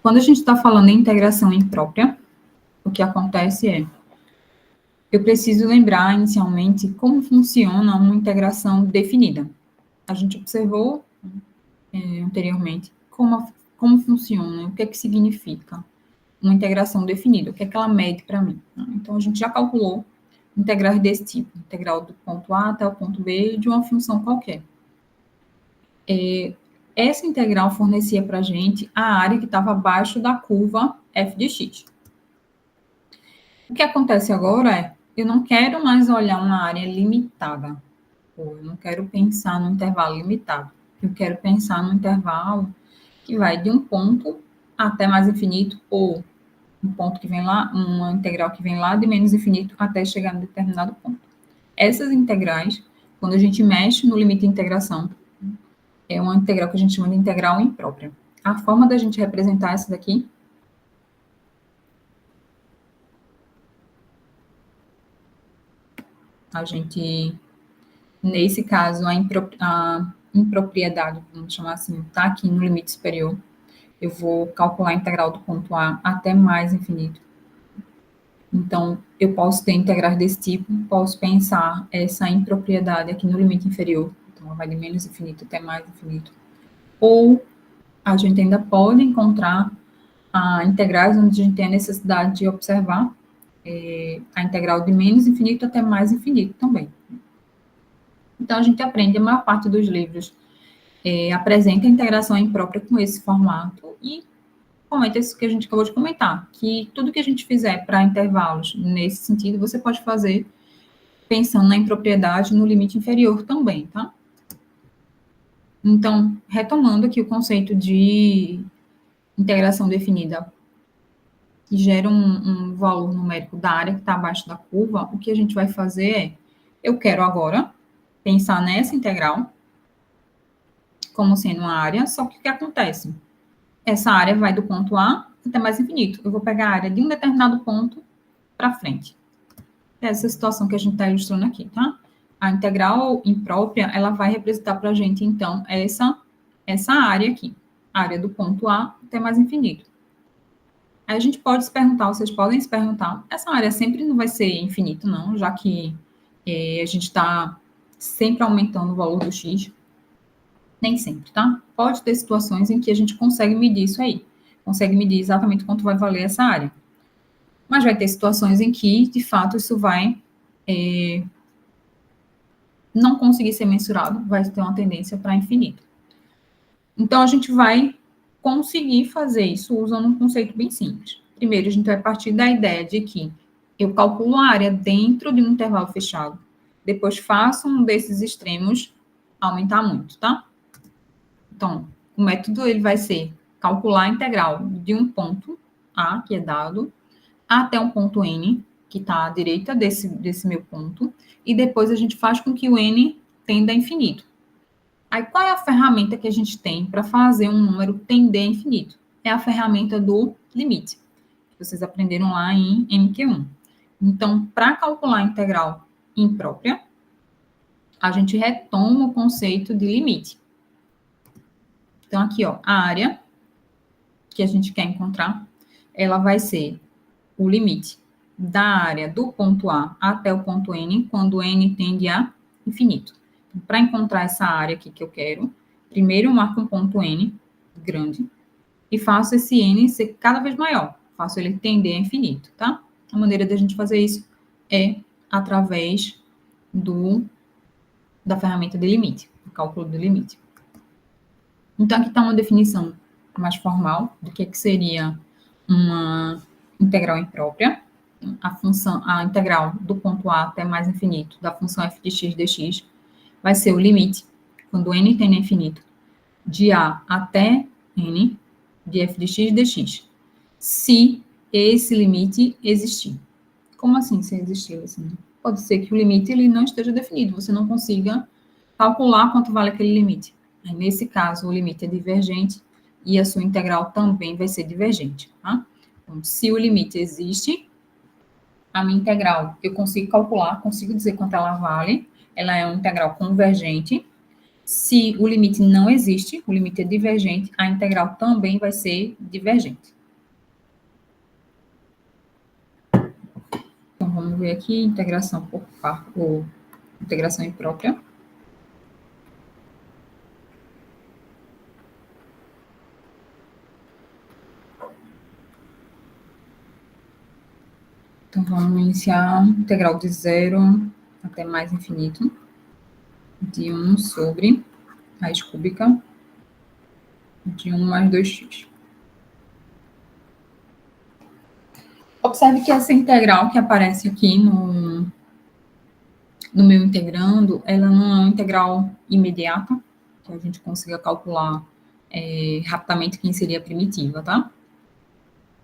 Quando a gente está falando em integração imprópria, o que acontece é, eu preciso lembrar inicialmente como funciona uma integração definida. A gente observou anteriormente como funciona, o que é que significa uma integração definida, o que é que ela mede para mim. Então, a gente já calculou integrais desse tipo, integral do ponto A até o ponto B de uma função qualquer. Essa integral fornecia para a gente a área que estava abaixo da curva f de x. O que acontece agora é, eu não quero mais olhar uma área limitada, ou eu não quero pensar no intervalo limitado, eu quero pensar no intervalo que vai de um ponto até mais infinito, ou um ponto que vem lá, uma integral que vem lá de menos infinito até chegar em determinado ponto. Essas integrais, quando a gente mexe no limite de integração, é uma integral que a gente chama de integral imprópria. A forma da gente representar essa daqui a gente, nesse caso, a impropriedade, vamos chamar assim, está aqui no limite superior. Eu vou calcular a integral do ponto A até mais infinito. Então, eu posso ter integrais desse tipo, posso pensar essa impropriedade aqui no limite inferior. Então, ela vai de menos infinito até mais infinito. Ou a gente ainda pode encontrar integrais onde a gente tem a necessidade de observar a integral de menos infinito até mais infinito também. Então, a gente aprende, a maior parte dos livros apresenta a integração imprópria com esse formato e comenta isso que a gente acabou de comentar, que tudo que a gente fizer para intervalos nesse sentido, você pode fazer pensando na impropriedade no limite inferior também, tá? Então, retomando aqui o conceito de integração definida, que gera um valor numérico da área que está abaixo da curva, o que a gente vai fazer é, eu quero agora pensar nessa integral como sendo uma área, só que o que acontece? Essa área vai do ponto A até mais infinito. Eu vou pegar a área de um determinado ponto para frente. Essa situação que a gente está ilustrando aqui, tá? A integral imprópria, ela vai representar para a gente, então, essa área aqui. A área do ponto A até mais infinito. Aí a gente pode se perguntar, vocês podem se perguntar, essa área sempre não vai ser infinito, não, já que a gente está sempre aumentando o valor do x. Nem sempre, tá? Pode ter situações em que a gente consegue medir isso aí. Consegue medir exatamente quanto vai valer essa área. Mas vai ter situações em que, de fato, isso vai não conseguir ser mensurado, vai ter uma tendência para infinito. Então, a gente vai conseguir fazer isso usando um conceito bem simples. Primeiro, a gente vai partir da ideia de que eu calculo a área dentro de um intervalo fechado, depois faço um desses extremos aumentar muito, tá? Então, o método ele vai ser calcular a integral de um ponto A, que é dado, até um ponto N, que está à direita desse meu ponto, e depois a gente faz com que o N tenda a infinito. Aí, qual é a ferramenta que a gente tem para fazer um número tender a infinito? É a ferramenta do limite, que vocês aprenderam lá em MQ1. Então, para calcular a integral imprópria, a gente retoma o conceito de limite. Então, aqui, ó, a área que a gente quer encontrar, ela vai ser o limite da área do ponto A até o ponto N, quando N tende a infinito. Então, para encontrar essa área aqui que eu quero, primeiro eu marco um ponto N grande e faço esse N ser cada vez maior. Faço ele tender a infinito, tá? A maneira da gente fazer isso é através da ferramenta de limite, o cálculo do limite. Então, aqui está uma definição mais formal do que seria uma integral imprópria. A integral do ponto A até mais infinito da função f de x dx vai ser o limite, quando n tende a infinito, de A até n de f de x dx, se esse limite existir. Como assim, se existir? Assim? Pode ser que o limite ele não esteja definido, você não consiga calcular quanto vale aquele limite. Nesse caso, o limite é divergente e a sua integral também vai ser divergente, tá? Então, se o limite existe, a minha integral eu consigo calcular, consigo dizer quanto ela vale, ela é uma integral convergente, Se o limite não existe, o limite é divergente, a integral também vai ser divergente. Então, vamos ver aqui, integração por par, ou integração imprópria. Então, vamos iniciar integral de 0 até mais infinito, de 1 sobre raiz cúbica de 1 mais 2x. Observe que essa integral que aparece aqui no meu integrando, ela não é uma integral imediata, que a gente consiga calcular rapidamente quem seria a primitiva, tá?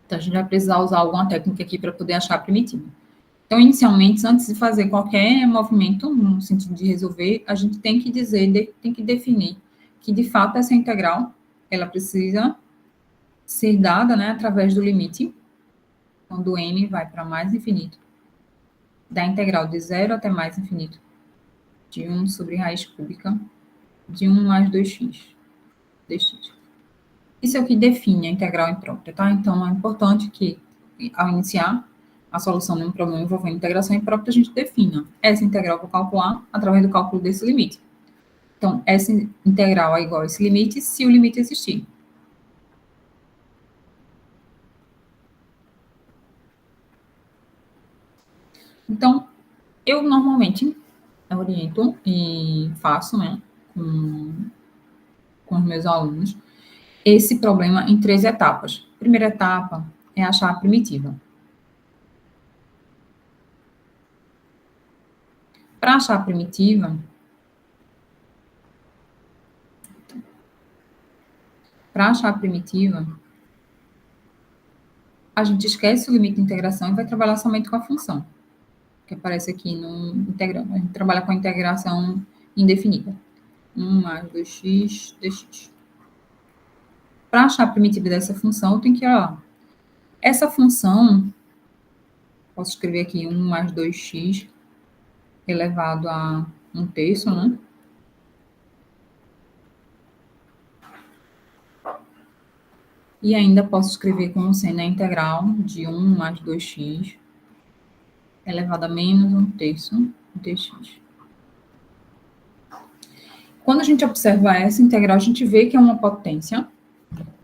Então, a gente vai precisar usar alguma técnica aqui para poder achar a primitiva. Então, inicialmente, antes de fazer qualquer movimento no sentido de resolver, a gente tem que dizer, tem que definir que, de fato, essa integral, ela precisa ser dada, né, através do limite, quando n vai para mais infinito, da integral de 0 até mais infinito, de 1 sobre raiz cúbica, de 1 mais 2x, dx. Isso é o que define a integral imprópria, tá? Então, é importante que, ao iniciar a solução de um problema envolvendo integração imprópria, a gente defina essa integral que eu vou calcular através do cálculo desse limite. Então, essa integral é igual a esse limite se o limite existir. Então, eu normalmente oriento e faço, né, com os meus alunos, esse problema em 3 etapas. A primeira etapa é achar a primitiva. Para achar a primitiva, a gente esquece o limite de integração e vai trabalhar somente com a função, que aparece aqui no integrando. A gente trabalha com a integração indefinida. 1 mais 2x dx. Para achar a primitiva dessa função, eu tenho que, essa função, posso escrever aqui 1 mais 2x elevado a 1/3, né? E ainda posso escrever como sendo a integral de 1 mais 2x elevado a menos 1/3 dx. Quando a gente observa essa integral, a gente vê que é uma potência,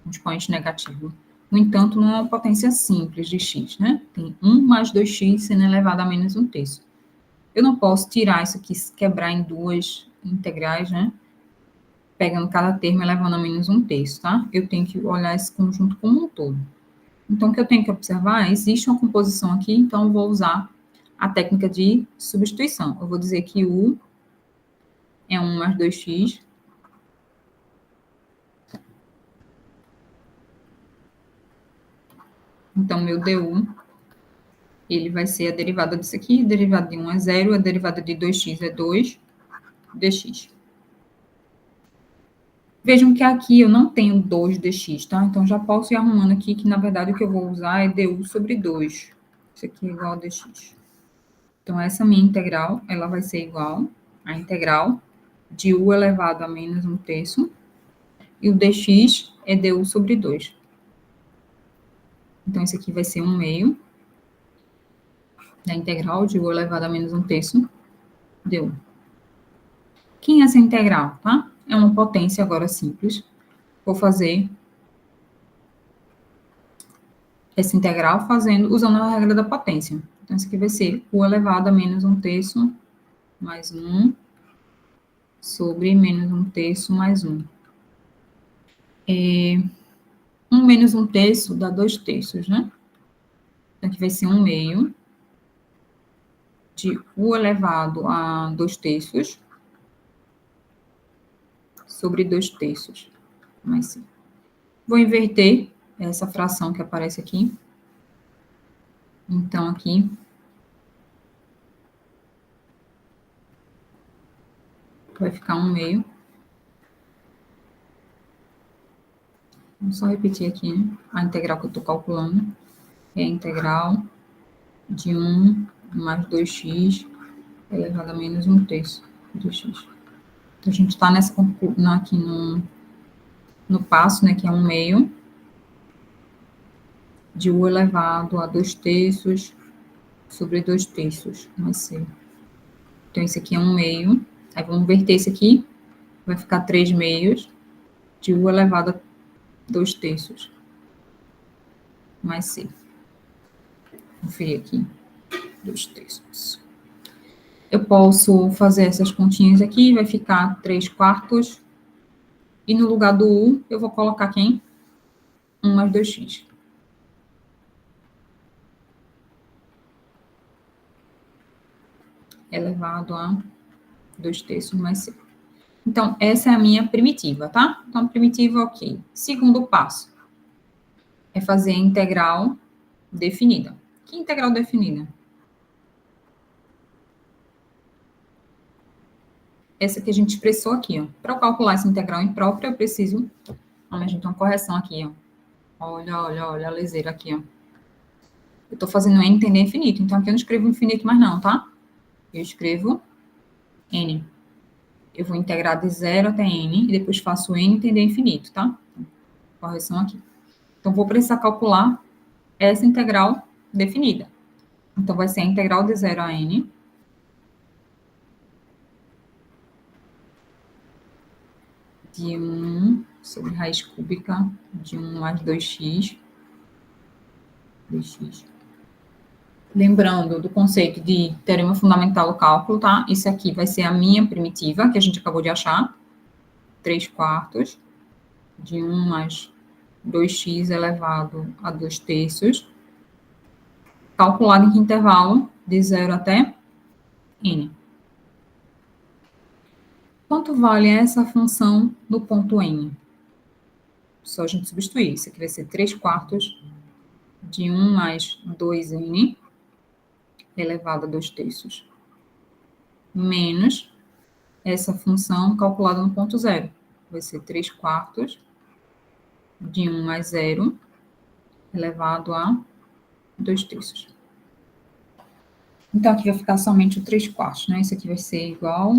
um expoente negativo. No entanto, não é uma potência simples de x, né? Tem 1 mais 2x sendo elevado a menos 1/3. Eu não posso tirar isso aqui, quebrar em duas integrais, né? Pegando cada termo e elevando a menos 1/3, tá? Eu tenho que olhar esse conjunto como um todo. Então, o que eu tenho que observar, existe uma composição aqui, então eu vou usar a técnica de substituição. Eu vou dizer que U é 1 mais 2x. Então, meu du, ele vai ser a derivada disso aqui, a derivada de 1 é 0, a derivada de 2x é 2, dx. Vejam que aqui eu não tenho 2 dx, tá? Então, já posso ir arrumando aqui que, na verdade, o que eu vou usar é du sobre 2. Isso aqui é igual a dx. Então, essa minha integral, ela vai ser igual à integral de u elevado a menos 1/3, e o dx é du sobre 2. Então, isso aqui vai ser 1/2 da integral de u elevado a menos 1/3 du. Quem é essa integral, tá? É uma potência agora simples. Vou fazer essa integral usando a regra da potência. Então, isso aqui vai ser u elevado a menos 1/3 mais 1 sobre menos 1/3 mais 1. 1 menos 1/3 dá 2/3, né? Então, aqui vai ser 1/2 de u elevado a 2/3 sobre 2/3 mais 5. Vou inverter essa fração que aparece aqui. Então, aqui vai ficar 1/2. Vamos só repetir aqui, né? A integral que eu estou calculando é a integral de 1 mais 2x elevado a menos 1/3 de x. Então, a gente está aqui no passo, né, que é 1/2 de U elevado a 2/3 sobre 2/3, mais C. Então, esse aqui é 1/2. Aí, vamos inverter esse aqui. Vai ficar 3/2 de U elevado a 2/3, mais C. Vou ver aqui. 2/3. Eu posso fazer essas continhas aqui, vai ficar 3/4. E no lugar do U, eu vou colocar quem? 1 mais 2x. Elevado a 2/3 mais C. Então, essa é a minha primitiva, tá? Então, primitiva, ok. Segundo passo é fazer a integral definida. Que integral definida? Essa que a gente expressou aqui, ó. Para eu calcular essa integral imprópria, eu preciso... a gente tem uma correção aqui, ó. Olha a leseira aqui, ó. Eu estou fazendo n tender a infinito, então aqui eu não escrevo infinito mais não, tá? Eu escrevo n. Eu vou integrar de 0 até n, e depois faço n tender a infinito, tá? Correção aqui. Então, vou precisar calcular essa integral definida. Então, vai ser a integral de 0 a n de 1 sobre raiz cúbica de 1 mais 2x. Lembrando do conceito de teorema fundamental do cálculo, tá? Isso aqui vai ser a minha primitiva, que a gente acabou de achar. 3/4 de 1 mais 2x elevado a 2/3. Calculado em que intervalo? De 0 até n. Quanto vale essa função do ponto n? Só a gente substituir. Isso aqui vai ser 3/4 de 1 mais 2n elevado a 2/3. Menos essa função calculada no ponto 0. Vai ser 3/4 de 1 mais 0 elevado a 2/3. Então, aqui vai ficar somente o 3/4, né? Isso aqui vai ser igual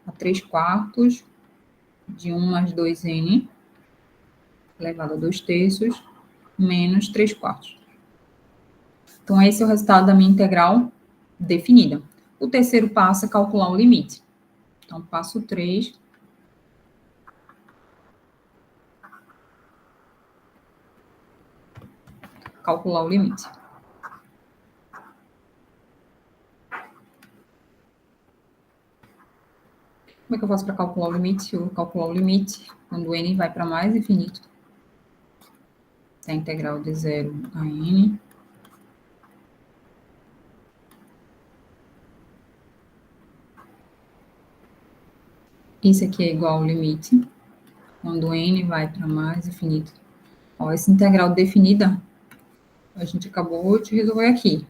a 3/4 de 1 mais 2n elevado a 2/3 menos 3/4. Então, esse é o resultado da minha integral definida. O terceiro passo é calcular o limite. Então, passo 3. Calcular o limite. Como é que eu faço para calcular o limite? Eu vou calcular o limite quando n vai para mais infinito. A integral de 0 a n. Isso aqui é igual ao limite quando n vai para mais infinito. Ó, essa integral definida, a gente acabou de resolver aqui.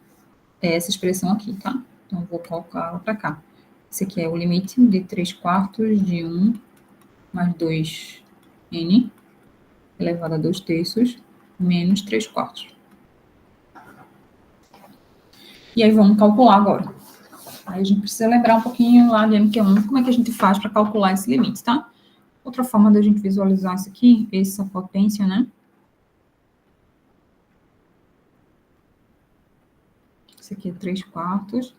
É essa expressão aqui, tá? Então, eu vou colocar ela para cá. Esse aqui é o limite de 3/4 de 1 mais 2n elevado a 2/3 menos 3/4. E aí, vamos calcular agora. Aí, a gente precisa lembrar um pouquinho lá de MQ1, como é que a gente faz para calcular esse limite, tá? Outra forma da gente visualizar isso aqui, essa potência, né? Isso aqui é 3/4.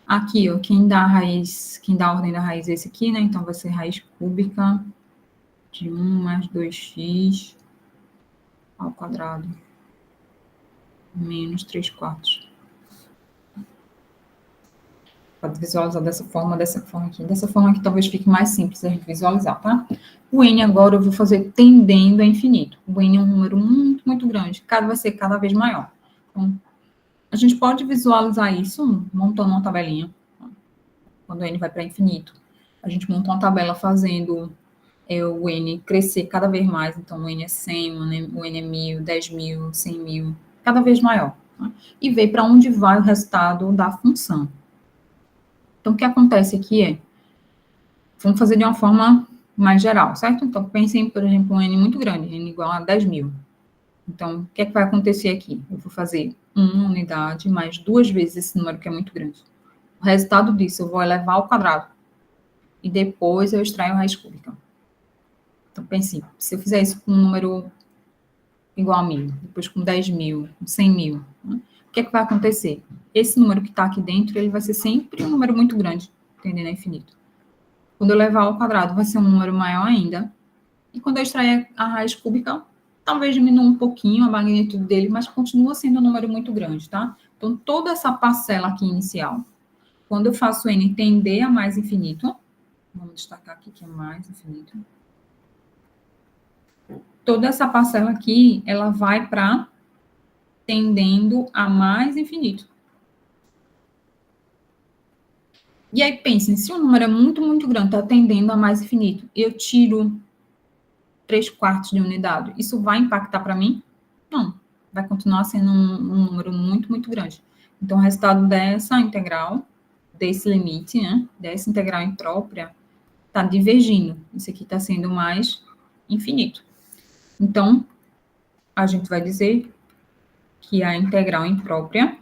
Aqui, ó, quem dá a ordem da raiz é esse aqui, né? Então, vai ser raiz cúbica de 1 mais 2x ao quadrado menos 3/4. Pode visualizar dessa forma aqui. Dessa forma aqui talvez fique mais simples a gente visualizar, tá? O n agora eu vou fazer tendendo a infinito. O n é um número muito, muito grande. Vai ser cada vez maior. Então, a gente pode visualizar isso montando uma tabelinha. Quando o n vai para infinito, a gente monta uma tabela fazendo o n crescer cada vez mais. Então, o n é 100, o n é 1.000, 10.000, 100.000, cada vez maior. Tá? E ver para onde vai o resultado da função. Então, o que acontece aqui é, vamos fazer de uma forma mais geral, certo? Então, pensem, por exemplo, um n muito grande, n igual a 10.000. Então, o que é que vai acontecer aqui? Eu vou fazer uma unidade mais 2 vezes esse número que é muito grande. O resultado disso eu vou elevar ao quadrado. e depois eu extraio a raiz cúbica. Então, pense, se eu fizer isso com um número igual a 1.000, depois com 10.000, com 100.000, né? O que é que vai acontecer? Esse número que está aqui dentro, ele vai ser sempre um número muito grande, tendendo a infinito. Quando eu levar ao quadrado, vai ser um número maior ainda. E quando eu extrair a raiz cúbica, talvez diminua um pouquinho a magnitude dele, mas continua sendo um número muito grande, tá? Então, toda essa parcela aqui inicial, quando eu faço n tender a mais infinito, vamos destacar aqui que é mais infinito, toda essa parcela aqui, ela vai para tendendo a mais infinito. E aí, pensem, se um número é muito, muito grande, está tendendo a mais infinito, eu tiro 3/4 de unidade, isso vai impactar para mim? Não, vai continuar sendo um número muito, muito grande. Então, o resultado dessa integral, desse limite, né, dessa integral imprópria, está divergindo. Isso aqui está sendo mais infinito. Então, a gente vai dizer que a integral imprópria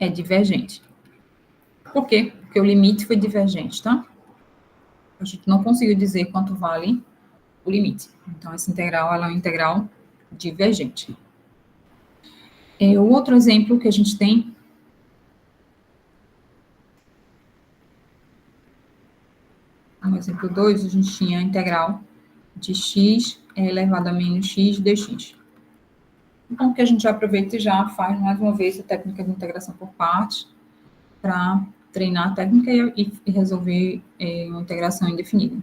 é divergente. Por quê? Porque o limite foi divergente, tá? A gente não conseguiu dizer quanto vale o limite. Então, essa integral, ela é uma integral divergente. O outro exemplo que a gente tem, no exemplo 2, a gente tinha a integral de x elevado a menos x dx. Então, que a gente já aproveita e já faz mais uma vez a técnica de integração por partes para treinar a técnica e resolver uma integração indefinida,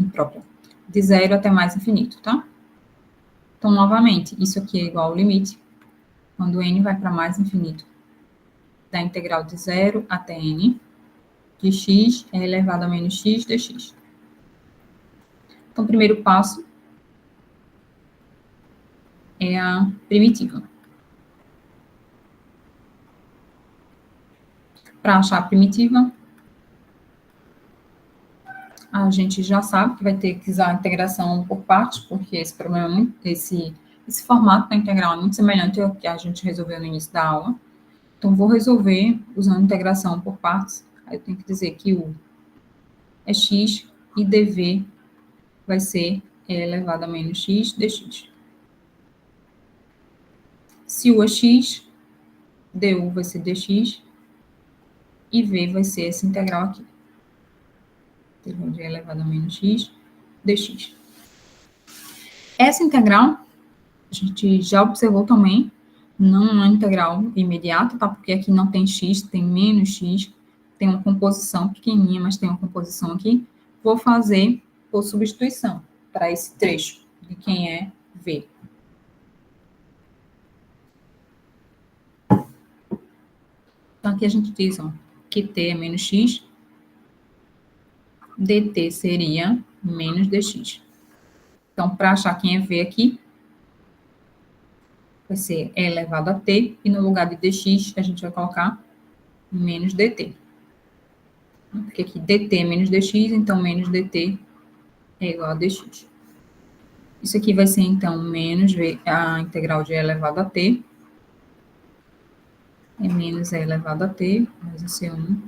imprópria, de 0 até mais infinito, tá? Então, novamente, isso aqui é igual ao limite, quando n vai para mais infinito, da integral de 0 até n, de x elevado a menos x dx. Então, o primeiro passo é a primitiva. Para achar a primitiva, a gente já sabe que vai ter que usar a integração por partes, porque esse problema, esse formato da integral é muito semelhante ao que a gente resolveu no início da aula. Então, vou resolver usando integração por partes. Aí eu tenho que dizer que u é x e dv vai ser e elevado a menos x dx. Se u é x, du vai ser dx e v vai ser essa integral aqui. De elevado a menos x dx. Essa integral, a gente já observou também, não é uma integral imediata, tá? Porque aqui não tem x, tem menos x, tem uma composição pequenininha, mas tem uma composição aqui. Vou fazer por substituição para esse trecho de quem é v. Então, aqui a gente diz, ó, que t é menos x, dt seria menos dx. Então, para achar quem é v aqui, vai ser e elevado a t, e no lugar de dx, a gente vai colocar menos dt. Porque aqui dt é menos dx, então menos dt é igual a dx. Isso aqui vai ser, então, menos a integral de e elevado a t. É menos e elevado a t, mais o C1.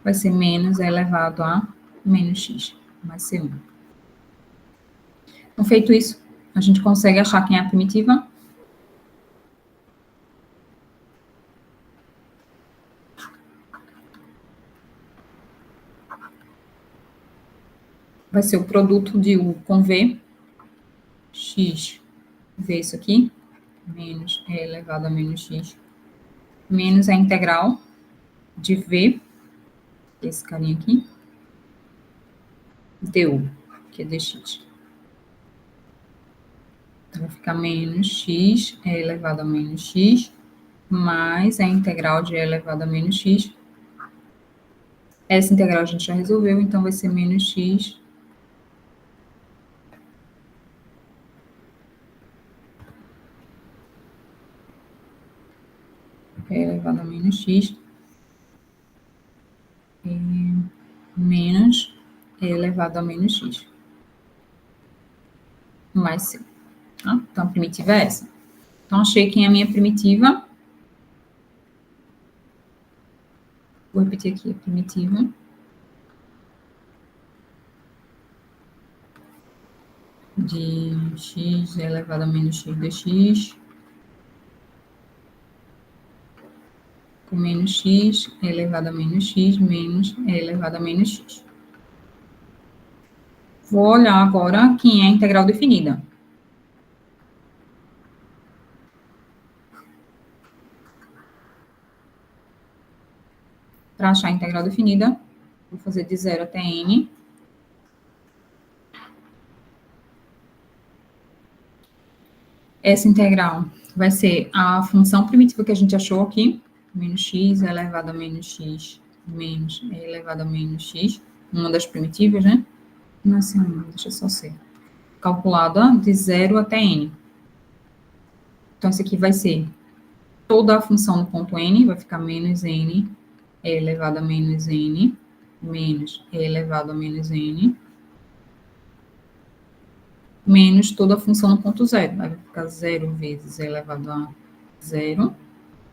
Vai ser menos e elevado a menos x, mais C1. Então, feito isso, a gente consegue achar quem é a primitiva. Vai ser o produto de u com v, x, v isso aqui, menos e elevado a menos x, menos a integral de v, esse carinha aqui, du, que é dx. Então, vai ficar menos x e elevado a menos x, mais a integral de e elevado a menos x. Essa integral a gente já resolveu, então vai ser menos x e elevado a menos x e menos e elevado a menos x. Mais c. Tá? Então, a primitiva é essa. Então, achei quem é a minha primitiva. Vou repetir aqui a primitiva. De x elevado a menos x dx, com menos x elevado a menos x menos e elevado a menos x. Vou olhar agora quem é a integral definida. Para achar a integral definida, vou fazer de 0 até n. Essa integral vai ser a função primitiva que a gente achou aqui, menos x elevado a menos x menos e elevado a menos x, uma das primitivas, né? Não é assim, não, deixa só ser. Calculada de 0 até n. Então, isso aqui vai ser toda a função no ponto n, vai ficar menos n e elevado a menos n, menos e elevado a menos n, menos toda a função no ponto zero. Vai ficar 0 vezes e elevado a 0,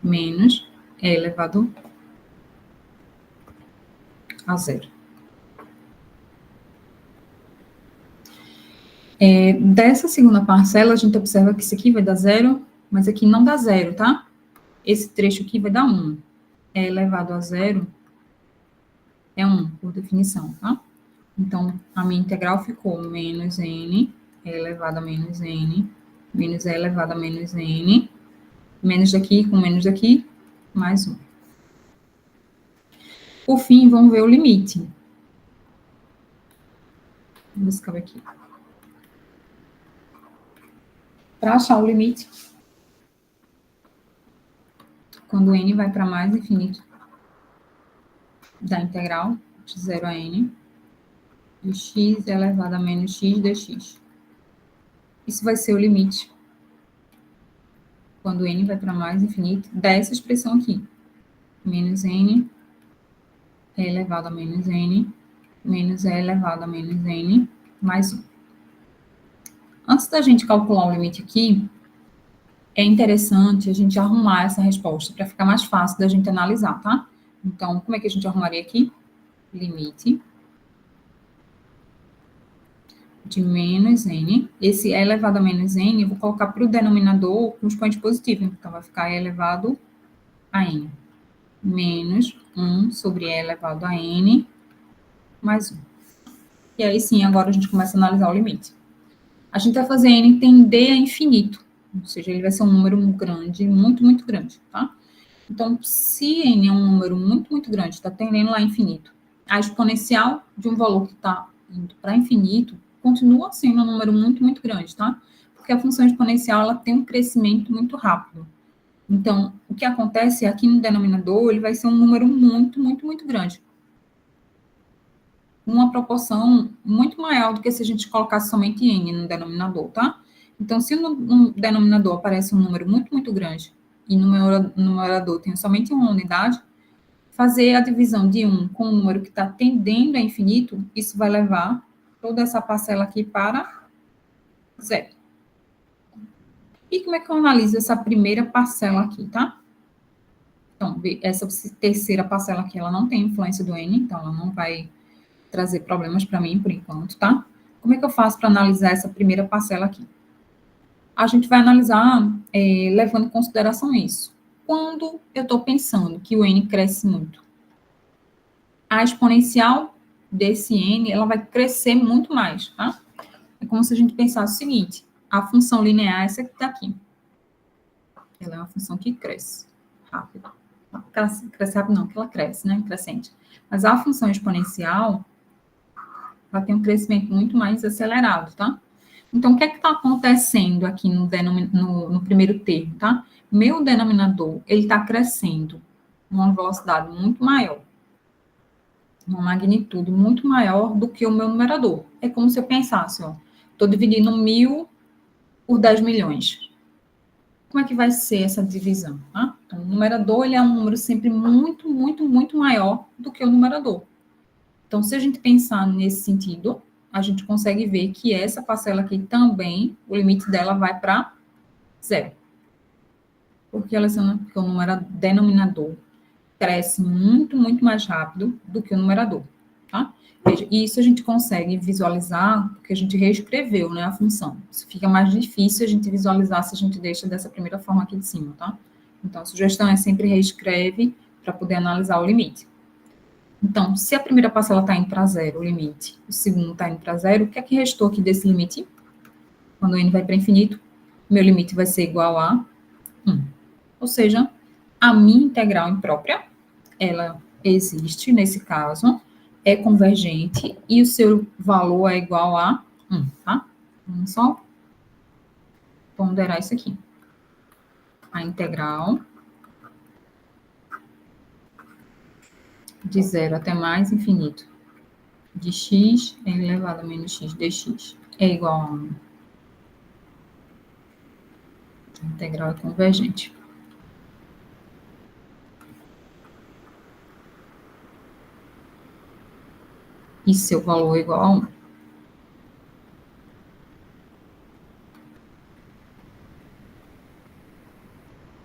menos e elevado a 0. Dessa segunda parcela, a gente observa que isso aqui vai dar 0, mas aqui não dá 0, tá? Esse trecho aqui vai dar 1. E elevado a 0 é 1, por definição, tá? Então, a minha integral ficou menos n elevado a menos n, menos e elevado a menos n, menos daqui com menos daqui, mais 1. Por fim, vamos ver o limite. Vamos ver se cabe aqui. Para achar o limite, quando n vai para mais infinito da integral de 0 a n, de x elevado a menos x dx. Isso vai ser o limite, quando n vai para mais infinito, dessa expressão aqui. Menos n elevado a menos n, menos e elevado a menos n, mais 1. Antes da gente calcular o limite aqui, é interessante a gente arrumar essa resposta, para ficar mais fácil da gente analisar, tá? Então, como é que a gente arrumaria aqui? Limite de menos n. Esse e elevado a menos n, eu vou colocar para o denominador com expoente positivo. Então, vai ficar e elevado a n. Menos 1 sobre e elevado a n, mais 1. E aí, sim, agora a gente começa a analisar o limite. A gente vai fazer n tender a infinito. Ou seja, ele vai ser um número grande, muito, muito grande, tá? Então, se n é um número muito, muito grande, está tendendo lá a infinito, a exponencial de um valor que está indo para infinito continua sendo um número muito, muito grande, tá? Porque a função exponencial, ela tem um crescimento muito rápido. Então, o que acontece é aqui no denominador, ele vai ser um número muito, muito, muito grande. Uma proporção muito maior do que se a gente colocasse somente n no denominador, tá? Então, se no denominador aparece um número muito, muito grande e no numerador tem somente uma unidade, fazer a divisão de 1 com o número que está tendendo a infinito, isso vai levar toda essa parcela aqui para 0. E como é que eu analiso essa primeira parcela aqui, tá? Então, essa terceira parcela aqui, ela não tem influência do n, então ela não vai trazer problemas para mim por enquanto, tá? Como é que eu faço para analisar essa primeira parcela aqui? A gente vai analisar levando em consideração isso. Quando eu estou pensando que o n cresce muito, a exponencial desse n, ela vai crescer muito mais, tá? É como se a gente pensasse o seguinte, a função linear, essa que está aqui, ela é uma função que cresce rápido. Cresce rápido não, que ela cresce, né? Crescente. Mas a função exponencial, ela tem um crescimento muito mais acelerado, tá? Então, o que é que está acontecendo aqui no primeiro termo, tá? Meu denominador, ele está crescendo numa velocidade muito maior, uma magnitude muito maior do que o meu numerador. É como se eu pensasse, ó, estou dividindo 1.000 por 10 milhões. Como é que vai ser essa divisão, tá? Então, o numerador, ele é um número sempre muito, muito, muito maior do que o numerador. Então, se a gente pensar nesse sentido, a gente consegue ver que essa parcela aqui também, o limite dela vai para 0. Porque ela é o denominador, cresce muito, muito mais rápido do que o numerador, tá? E isso a gente consegue visualizar porque a gente reescreveu, né, a função. Isso fica mais difícil a gente visualizar se a gente deixa dessa primeira forma aqui de cima, tá? Então, a sugestão é sempre reescreve para poder analisar o limite. Então, se a primeira parcela está indo para zero, o limite, o segundo está indo para zero, o que é que restou aqui desse limite? Quando o n vai para infinito, meu limite vai ser igual a 1. Ou seja, a minha integral imprópria, ela existe nesse caso, é convergente e o seu valor é igual a 1, tá? Vamos só ponderar isso aqui. A integral de 0 até mais infinito de x elevado a menos x dx é igual a 1. A integral é convergente. E seu valor é igual a 1.